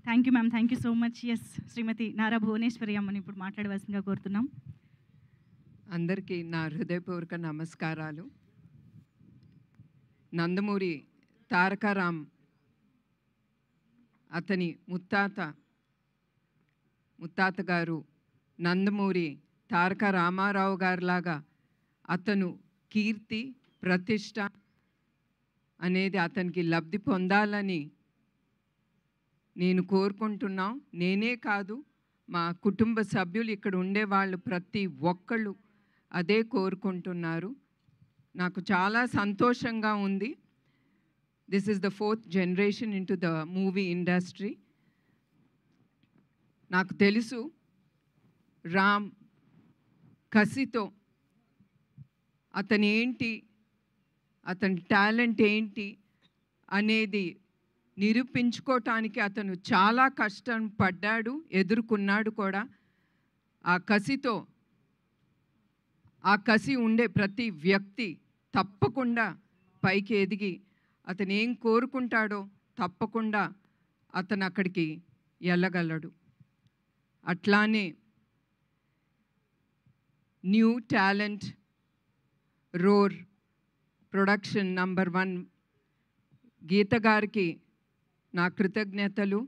Thank you ma'am. Thank you so much. Yes, Shrimati Nara Bhuvaneshwari అమ్మని ఇప్పుడు మాట్లాడవలసిందిగా కోరుతున్నాం. అందరికీ నా హృదయపూర్వక నమస్కారాలు. నందమూరి తారక రామ్ అతని ముత్తాత గారు నందమూరి తారక రామారావు గారిలాగా అతను కీర్తి ప్రతిష్ట అనేది అతనికి లబ్ధి పొందాలని నేను కోరుకుంటున్నాం. నేనే కాదు, మా కుటుంబ సభ్యులు ఇక్కడ ఉండేవాళ్ళు ప్రతి ఒక్కళ్ళు అదే కోరుకుంటున్నారు. నాకు చాలా సంతోషంగా ఉంది. This is the 4th generation into the movie industry. నాకు తెలుసు రామ్ కసితో అతని టాలెంట్ ఏంటి అనేది నిరూపించుకోవటానికి అతను చాలా కష్టం పడ్డాడు, ఎదుర్కొన్నాడు కూడా. ఆ కసి ఉండే ప్రతి వ్యక్తి తప్పకుండా పైకి ఎదిగి అతను ఏం కోరుకుంటాడో తప్పకుండా అతను అక్కడికి వెళ్ళగలడు. అట్లానే new talent roar production number 1 Geetha గారికి నా కృతజ్ఞతలు.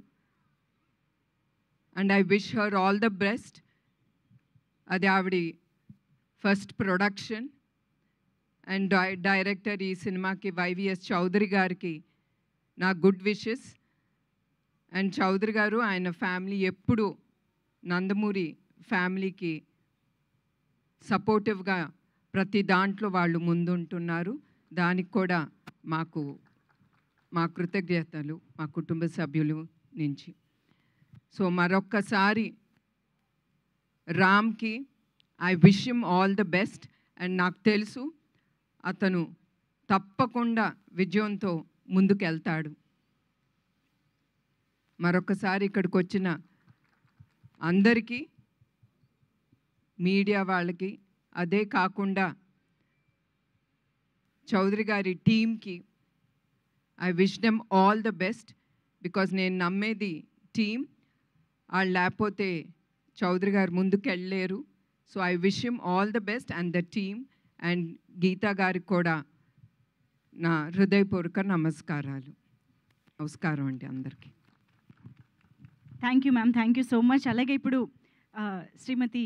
And I wish her all the best. అది ఆవిడ ఫస్ట్ ప్రొడక్షన్. అండ్ డైరెక్టర్ ఈ సినిమాకి వైవిఎస్ చౌదరి గారికి నా గుడ్ విషెస్. అండ్ చౌదరి గారు ఆయన ఫ్యామిలీ ఎప్పుడు నందమూరి ఫ్యామిలీకి సపోర్టివ్గా ప్రతి దాంట్లో వాళ్ళు ముందుంటున్నారు. దానికి కూడా మా కృతజ్ఞతలు మా కుటుంబ సభ్యులు నుంచి. సో మరొక్కసారి రామ్కి I wish him all the best. And నాకు తెలుసు అతను తప్పకుండా విజయంతో ముందుకెళ్తాడు. మరొకసారి ఇక్కడికి వచ్చిన అందరికీ, మీడియా వాళ్ళకి, అదే కాకుండా చౌదరి గారి టీమ్కి I wish them all the best. Because నేను నమ్మేది టీమ్. వాళ్ళు లేకపోతే చౌదరి గారు ముందుకు వెళ్ళలేరు. So I wish him all the best and the team. అండ్ గీతా గారికి కూడా నా హృదయపూర్వక నమస్కారం అండి అందరికీ. Thank you ma'am. Thank you so much. అలాగే ఇప్పుడు శ్రీమతి